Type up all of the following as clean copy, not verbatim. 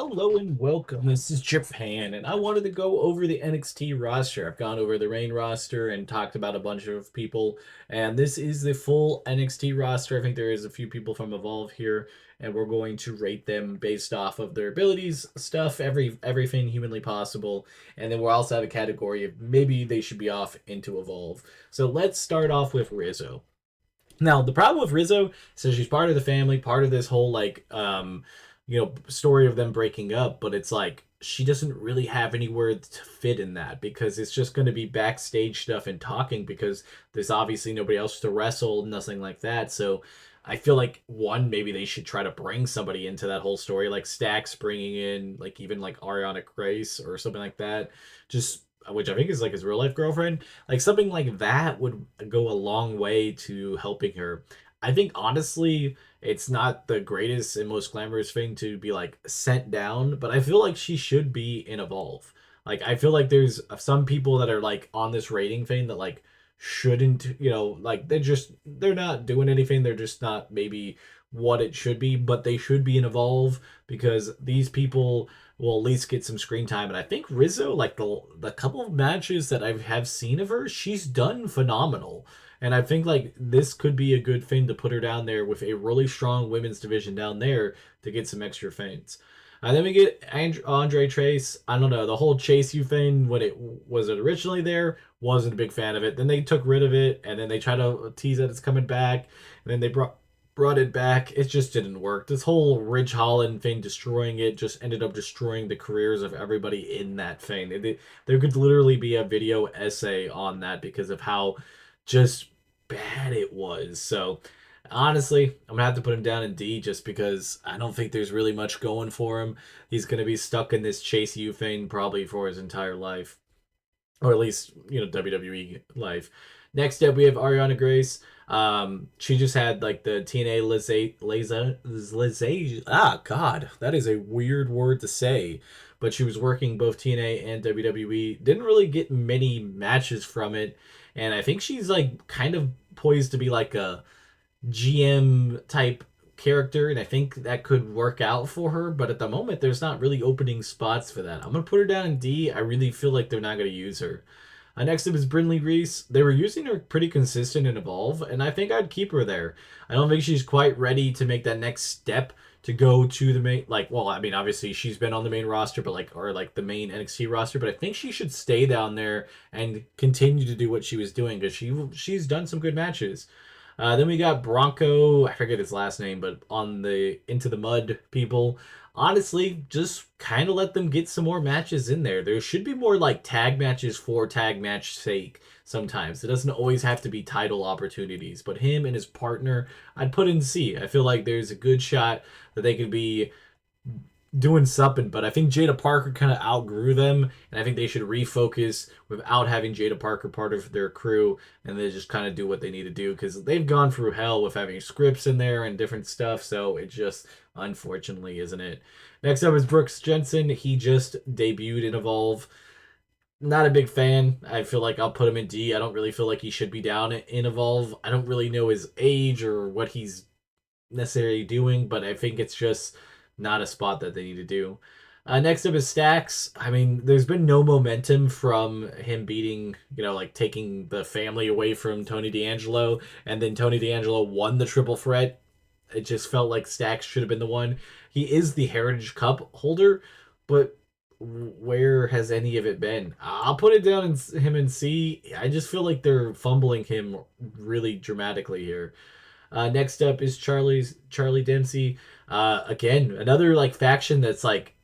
Hello and welcome. This is Japan, and I wanted to go over the NXT roster. I've gone over the main roster and talked about a bunch of people, and this is the full NXT roster. I think there is a few people from Evolve here, and we're going to rate them based off of their abilities, stuff, everything humanly possible, and then we'll also have a category of maybe they should be off into Evolve. So let's start off with Rizzo. Now, the problem with Rizzo is she's part of the family, part of this whole story of them breaking up, but it's like she doesn't really have anywhere to fit in that because it's just going to be backstage stuff and talking because there's obviously nobody else to wrestle, nothing like that. So I feel like one, maybe they should try to bring somebody into that whole story, like Stax bringing in like even like Ariana Grace or something like that, just which I think is like his real life girlfriend. Like something like that would go a long way to helping her. I think honestly, it's not the greatest and most glamorous thing to be like sent down, but I feel like she should be in Evolve. Like I feel like there's some people that are like on this rating thing that like shouldn't, like they're not doing anything. They're just not maybe what it should be, but they should be in Evolve because these people will at least get some screen time. And I think Rizzo, like the couple of matches that I have seen of her, she's done phenomenal. And I think like this could be a good thing to put her down there with a really strong women's division down there to get some extra fans. And then we get Andre Chase. I don't know, the whole Chase U thing when it was originally there, wasn't a big fan of it. Then they took rid of it, and then they try to tease that it's coming back, and then they brought it back. It just didn't work. This whole Ridge Holland thing, destroying it, just ended up destroying the careers of everybody in that thing. There could literally be a video essay on that because of how just bad it was. So honestly, I'm gonna have to put him down in D just because I don't think there's really much going for him. He's gonna be stuck in this Chase U thing probably for his entire life, or at least WWE life. Next up, we have Ariana Grace. She just had like the TNA Lize. Ah, God, that is a weird word to say. But she was working both TNA and WWE. Didn't really get many matches from it, and I think she's like kind of poised to be like a GM type character, and I think that could work out for her. But at the moment, there's not really opening spots for that. I'm gonna put her down in D. I really feel like they're not gonna use her. Next up is Brinley Reese. They were using her pretty consistent in Evolve, and I think I'd keep her there. I don't think she's quite ready to make that next step to go to the main. Like, well, I mean, obviously she's been on the main roster, but like the main NXT roster. But I think she should stay down there and continue to do what she was doing because she's done some good matches. Then we got Bronco, I forget his last name, but on the Into the Mud people. Honestly, just kind of let them get some more matches in there. There should be more like tag matches for tag match sake sometimes. It doesn't always have to be title opportunities, but him and his partner, I'd put in C. I feel like there's a good shot that they could be doing something, but I think Jada Parker kind of outgrew them, and I think they should refocus without having Jada Parker part of their crew, and they just kind of do what they need to do because they've gone through hell with having scripts in there and different stuff. So it just unfortunately isn't it. Next up is Brooks Jensen. He just debuted in Evolve. Not a big fan. I feel like I'll put him in D. I don't really feel like he should be down in Evolve. I don't really know his age or what he's necessarily doing, but I think it's just not a spot that they need to do. Next up is Stax. I mean, there's been no momentum from him beating, like taking the family away from Tony D'Angelo, and then Tony D'Angelo won the triple threat. It just felt like Stax should have been the one. He is the Heritage Cup holder, but where has any of it been? I'll put it down in him in C. I just feel like they're fumbling him really dramatically here. Next up is Charlie Dempsey. Again, another like faction that's like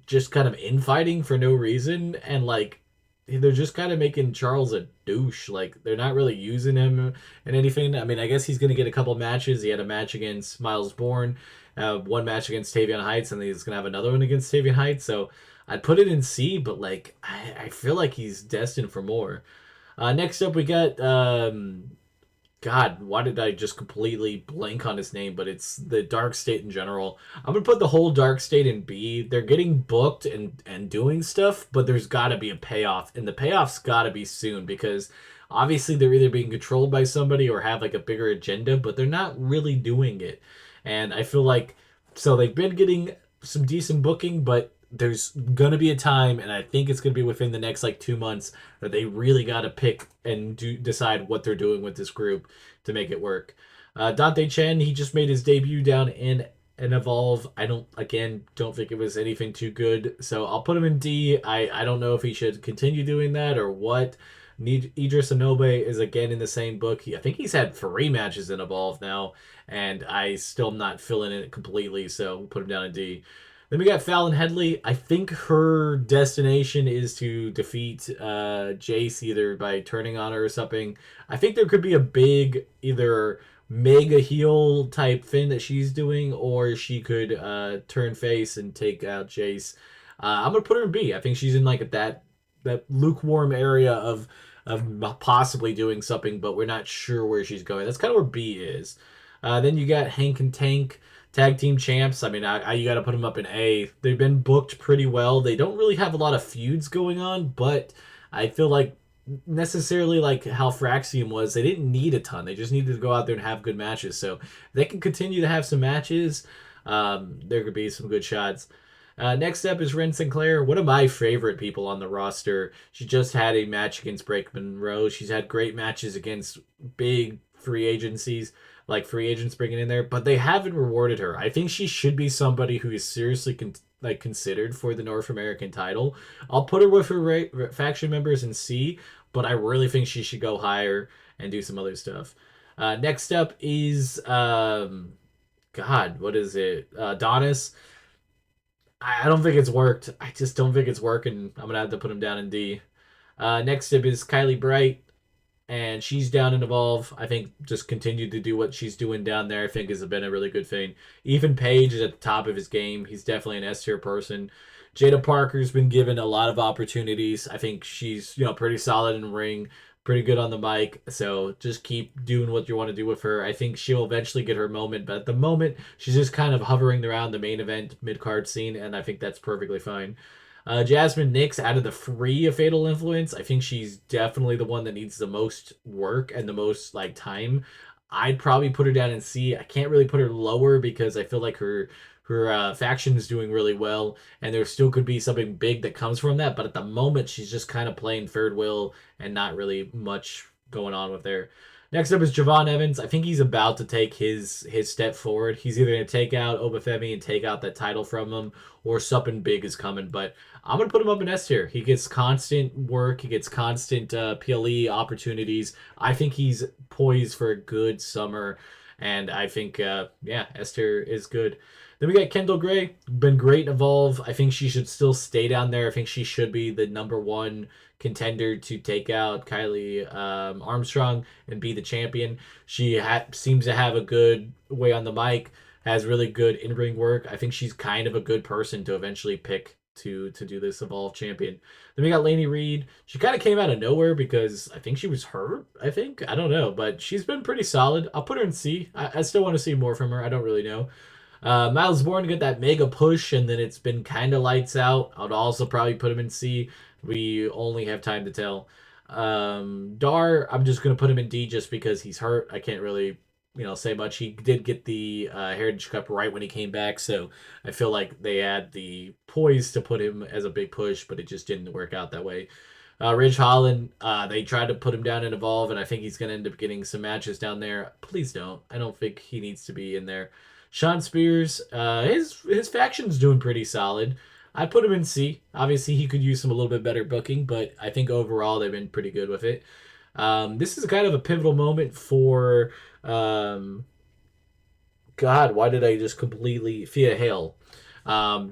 just kind of infighting for no reason, and like they're just kind of making Charles a douche. Like they're not really using him in anything. I mean, I guess he's gonna get a couple matches. He had a match against Miles Bourne, one match against Tavion Heights, and he's gonna have another one against Tavion Heights. So I'd put it in C, but like I feel like he's destined for more. Next up, we got God, why did I just completely blank on his name? But it's the Dark State in general. I'm gonna put the whole Dark State in B. They're getting booked and doing stuff, but there's got to be a payoff, and the payoff's got to be soon because obviously they're either being controlled by somebody or have like a bigger agenda, but they're not really doing it. And I feel like so they've been getting some decent booking, but there's gonna be a time, and I think it's gonna be within the next like 2 months, that they really got to pick and decide what they're doing with this group to make it work. Dante Chen, he just made his debut down in an Evolve. I don't think it was anything too good, so I'll put him in D. I don't know if he should continue doing that or what. Idris Anobe is again in the same book. I think he's had 3 matches in Evolve now, and I still am not feeling it completely, so we'll put him down in D. Then we got Fallon Headley. I think her destination is to defeat Jace either by turning on her or something. I think there could be a big either mega heel type thing that she's doing, or she could turn face and take out Jace. I'm gonna put her in B. I think she's in like that lukewarm area of possibly doing something, but we're not sure where she's going. That's kind of where B is. Then you got Hank and Tank, tag team champs. I mean, you got to put them up in A. They've been booked pretty well. They don't really have a lot of feuds going on, but I feel like necessarily like how Fraxium was, they didn't need a ton. They just needed to go out there and have good matches. So they can continue to have some matches. There could be some good shots. Next up is Ren Sinclair, one of my favorite people on the roster. She just had a match against Break Monroe. She's had great matches against big free agencies, like free agents bringing in there, but they haven't rewarded her. I think she should be somebody who is seriously considered for the North American title. I'll put her with her faction members in C, but I really think she should go higher and do some other stuff. Next up is God, what is it? Donis. I don't think it's worked. I just don't think it's working. I'm gonna have to put him down in D. Next up is Kylie Bright, and she's down in Evolve. I think just continue to do what she's doing down there. I think has been a really good thing. Ethan Page is at the top of his game. He's definitely an S tier person. Jada Parker's been given a lot of opportunities. I think she's pretty solid in the ring, pretty good on the mic. So just keep doing what you want to do with her. I think she'll eventually get her moment, but at the moment she's just kind of hovering around the main event mid card scene, and I think that's perfectly fine. Jasmine Nix, out of the three of Fatal Influence, I think she's definitely the one that needs the most work and the most like time. I'd probably put her down in C. I can't really put her lower because I feel like her faction is doing really well, and there still could be something big that comes from that. But at the moment, she's just kind of playing third wheel and not really much going on with there. Next up is Javon Evans. I think he's about to take his step forward. He's either going to take out Obafemi and take out that title from him, or something big is coming. But I'm going to put him up in S tier. He gets constant work. He gets constant PLE opportunities. I think he's poised for a good summer. And I think, S tier is good. Then we got Kendall Gray. Been great in Evolve. I think she should still stay down there. I think she should be the #1 contender to take out Kylie Armstrong and be the champion. She seems to have a good way on the mic, has really good in-ring work. I think she's kind of a good person to eventually pick to do this Evolve champion. Then we got Lainey Reed. She kind of came out of nowhere because I think she was hurt. I don't know, but she's been pretty solid. I'll put her in C. I still want to see more from her. I don't really know. Miles Bourne got that mega push, and then it's been kind of lights out. I'd also probably put him in C. We only have time to tell. Dar, I'm just gonna put him in D just because he's hurt. I can't really, say much. He did get the Heritage Cup right when he came back, so I feel like they had the poise to put him as a big push, but it just didn't work out that way. Ridge Holland, they tried to put him down in Evolve, and I think he's going to end up getting some matches down there. Please don't. I don't think he needs to be in there. Sean Spears, his faction's doing pretty solid. I'd put him in C. Obviously, he could use some a little bit better booking, but I think overall they've been pretty good with it. This is kind of a pivotal moment for God. Why did I just completely Fia Hale?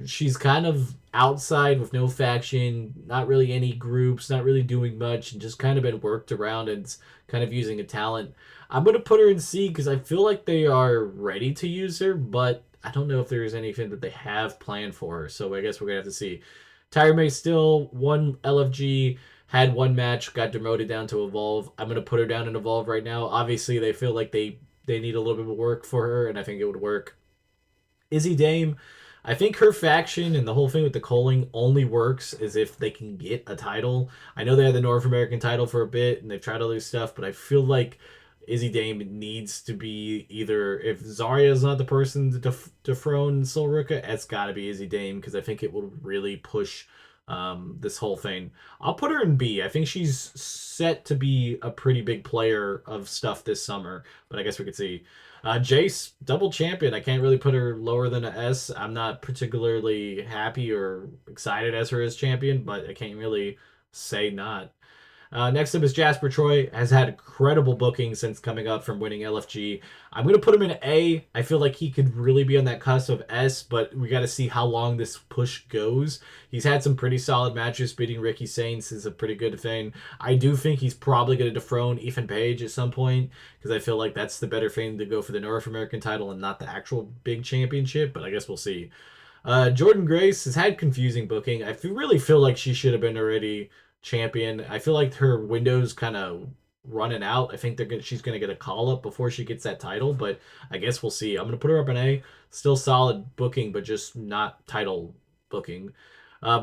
She's kind of outside with no faction, not really any groups, not really doing much, and just kind of been worked around and kind of using a talent. I'm going to put her in C because I feel like they are ready to use her, but I don't know if there's anything that they have planned for her, so I guess we're going to have to see. Tyra May still, one LFG, had one match, got demoted down to Evolve. I'm going to put her down in Evolve right now. Obviously, they feel like they need a little bit of work for her, and I think it would work. Izzy Dame, I think her faction and the whole thing with the culling only works as if they can get a title. I know they had the North American title for a bit, and they've tried other stuff, but I feel like Izzy Dame needs to be either, if Zarya is not the person to dethrone Sol Ruka, it's got to be Izzy Dame because I think it will really push this whole thing. I'll put her in B. I think she's set to be a pretty big player of stuff this summer, but I guess we could see. Jace, double champion. I can't really put her lower than a S. I'm not particularly happy or excited as her as champion, but I can't really say not. Next up is Jasper Troy. Has had incredible booking since coming up from winning LFG. I'm going to put him in A. I feel like he could really be on that cusp of S, but we got to see how long this push goes. He's had some pretty solid matches. Beating Ricky Saints is a pretty good thing. I do think he's probably going to dethrone Ethan Page at some point because I feel like that's the better thing to go for the North American title and not the actual big championship, but I guess we'll see. Jordan Grace has had confusing booking. Really feel like she should have been already champion. I feel like her window's kind of running out. I think she's gonna get a call up before she gets that title, but I guess we'll see. I'm gonna put her up in A. Still solid booking, but just not title booking.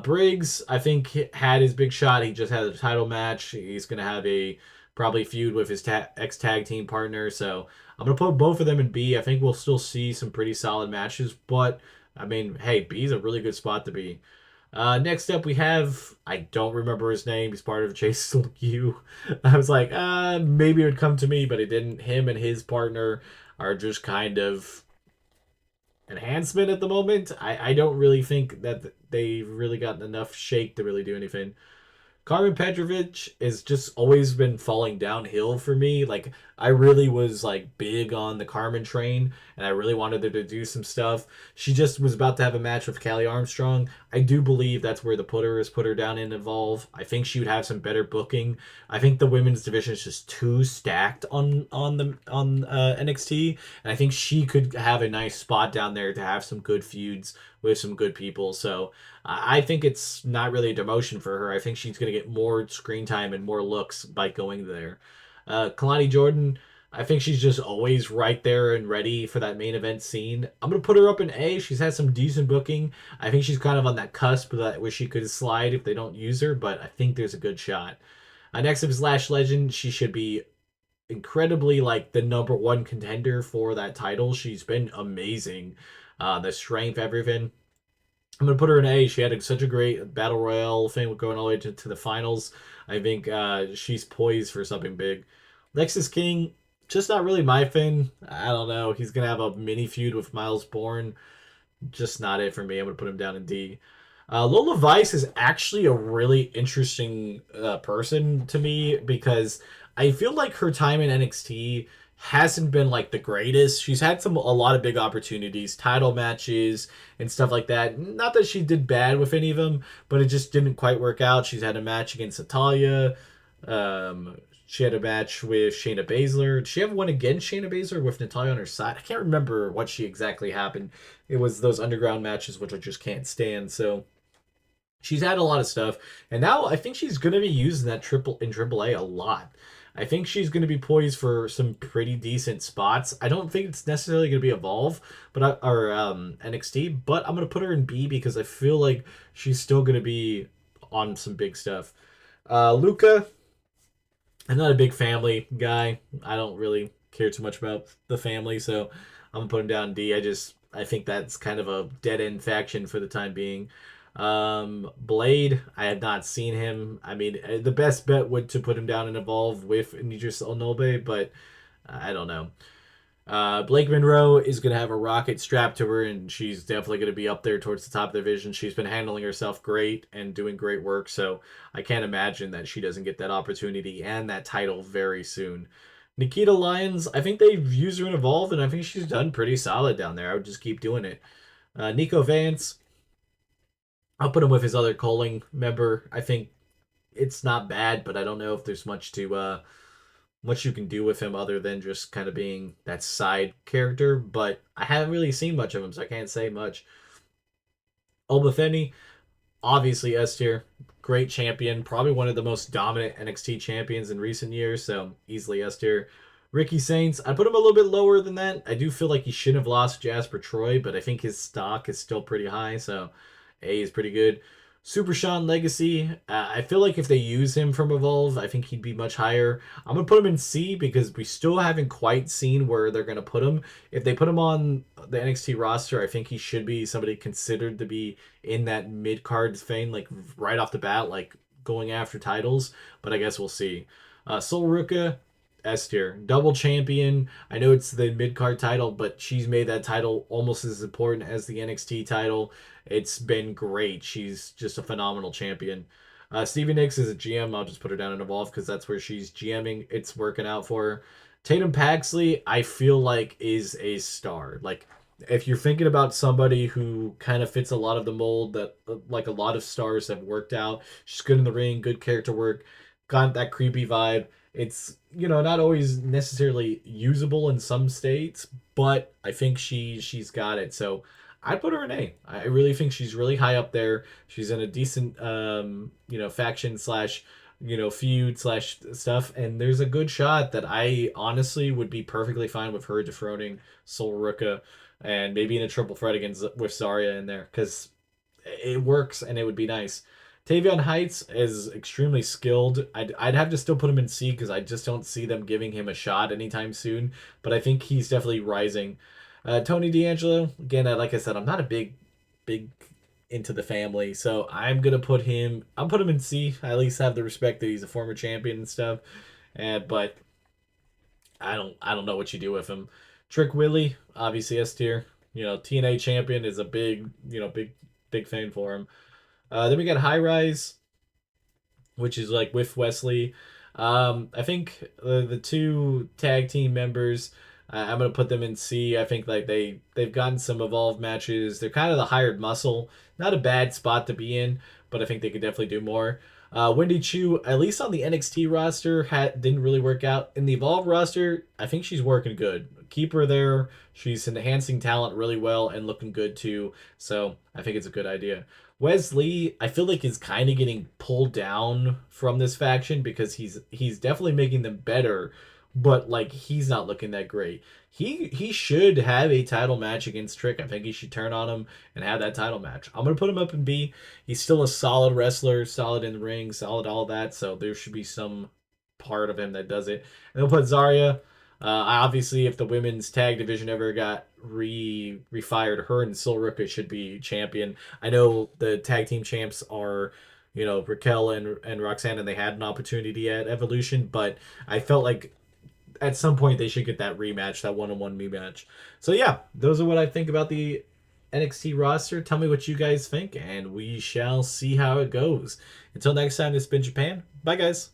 Briggs, I think, had his big shot. He just had a title match. He's gonna have a probably feud with his ex tag team partner. So I'm gonna put both of them in B. I think we'll still see some pretty solid matches, but I mean, hey, B is a really good spot to be. Next up, we have, I don't remember his name. He's part of Chase U. I was like, maybe it would come to me, but it didn't. Him and his partner are just kind of enhancement at the moment. I don't really think that they've really gotten enough shake to really do anything. Carmen Petrovic has just always been falling downhill for me. Like, I really was like big on the Carmen train and I really wanted her to do some stuff. She just was about to have a match with Callie Armstrong. I do believe that's where the putter is, put her down in Evolve. I think she would have some better booking. I think the women's division is just too stacked on NXT, and I think she could have a nice spot down there to have some good feuds with some good people. So I think it's not really a demotion for her. I think she's going to get more screen time and more looks by going there. Kalani Jordan, I think she's just always right there and ready for that main event scene. I'm going to put her up in A. She's had some decent booking. I think she's kind of on that cusp that where she could slide if they don't use her, but I think there's a good shot. Next up is Lash Legend. She should be incredibly like the number one contender for that title. She's been amazing. The strength, everything. I'm gonna put her in A. She had such a great battle royale thing with going all the way to the finals. I think she's poised for something big. Lexus King, just not really my thing. I don't know. He's gonna have a mini feud with Miles Bourne. Just not it for me. I'm gonna put him down in D. Lola Vice is actually a really interesting person to me because I feel like her time in NXT hasn't been like the greatest. She's had a lot of big opportunities, title matches and stuff like that. Not that she did bad with any of them, but it just didn't quite work out. She's had a match against Natalia. She had a match with Shayna Baszler. Did she have one against Shayna Baszler with Natalia on her side? I can't remember what she exactly happened. It was those underground matches, which I just can't stand. So she's had a lot of stuff, and now I think she's going to be using that triple A a lot. I think she's going to be poised for some pretty decent spots. I don't think it's necessarily going to be Evolve, or NXT, but I'm going to put her in B because I feel like she's still going to be on some big stuff. Luca, I'm not a big family guy. I don't really care too much about the family, so I'm gonna put him down D. I think that's kind of a dead end faction for the time being. Blade, I had not seen him. I mean, the best bet would to put him down and Evolve with Nidris Onobe, but I don't know. Blake Monroe is going to have a rocket strapped to her, and she's definitely going to be up there towards the top of the division. She's been handling herself great and doing great work, so I can't imagine that she doesn't get that opportunity and that title very soon. Nikita Lyons, I think they've used her in Evolve, and I think she's done pretty solid down there. I would just keep doing it. Nico Vance, I'll put him with his other Calling member. I think it's not bad, but I don't know if there's much you can do with him other than just kind of being that side character, but I haven't really seen much of him, so I can't say much. Obafemi, obviously S tier, great champion, probably one of the most dominant NXT champions in recent years, so easily S tier. Ricky Saints, I put him a little bit lower than that. I do feel like he shouldn't have lost Jasper Troy, but I think his stock is still pretty high, so A is pretty good. Super Sean Legacy. I feel like if they use him from Evolve, I think he'd be much higher. I'm gonna put him in C because we still haven't quite seen where they're gonna put him. If they put him on the NXT roster, I think he should be somebody considered to be in that mid card thing, like right off the bat, like going after titles. But I guess we'll see. Sol Ruka, S tier, double champion. I know it's the mid card title, but she's made that title almost as important as the NXT title. It's been great. She's just a phenomenal champion. Stevie Nicks is a GM. I'll just put her down in Evolve because that's where she's GMing. It's working out for her. Tatum Paxley, I feel like, is a star. Like, if you're thinking about somebody who kind of fits a lot of the mold that, like, a lot of stars have worked out, she's good in the ring, good character work, got that creepy vibe. It's, not always necessarily usable in some states, but I think she's got it. So I'd put her in A. I really think she's really high up there. She's in a decent, faction slash, feud slash stuff, and there's a good shot that I honestly would be perfectly fine with her dethroning Sol Ruka, and maybe in a triple threat against with Zarya in there because it works and it would be nice. Tavion Heights is extremely skilled. I'd have to still put him in C because I just don't see them giving him a shot anytime soon. But I think he's definitely rising. Tony D'Angelo, again, like I said, I'm not a big into the family, so I'm gonna put him. I'll put him in C. I at least have the respect that he's a former champion and stuff. But I don't know what you do with him. Trick Willie, obviously S tier. TNA champion is a big thing for him. Then we got High Rise, which is like with Wesley. I think the two tag team members, I'm gonna put them in C. I think like they've gotten some evolved matches. They're kind of the hired muscle. Not a bad spot to be in, but I think they could definitely do more. Wendy Chu, at least on the NXT roster, didn't really work out. In the Evolve roster, I think she's working good. Keep her there. She's enhancing talent really well and looking good too. So I think it's a good idea. Wesley, I feel like is kind of getting pulled down from this faction because he's definitely making them better, but like he's not looking that great. He should have a title match against Trick. I think he should turn on him and have that title match. I'm gonna put him up in B. He's still a solid wrestler, solid in the ring, solid all that. So there should be some part of him that does it. And they'll put Zarya. Obviously, if the women's tag division ever got refired, her and Sol Ruka should be champion. I know the tag team champs are, Raquel and Roxanne, and they had an opportunity at Evolution, but I felt like at some point they should get that rematch, that one-on-one rematch. So yeah, those are what I think about the NXT roster. Tell me what you guys think, and we shall see how it goes. Until next time, this has been Japan. Bye, guys.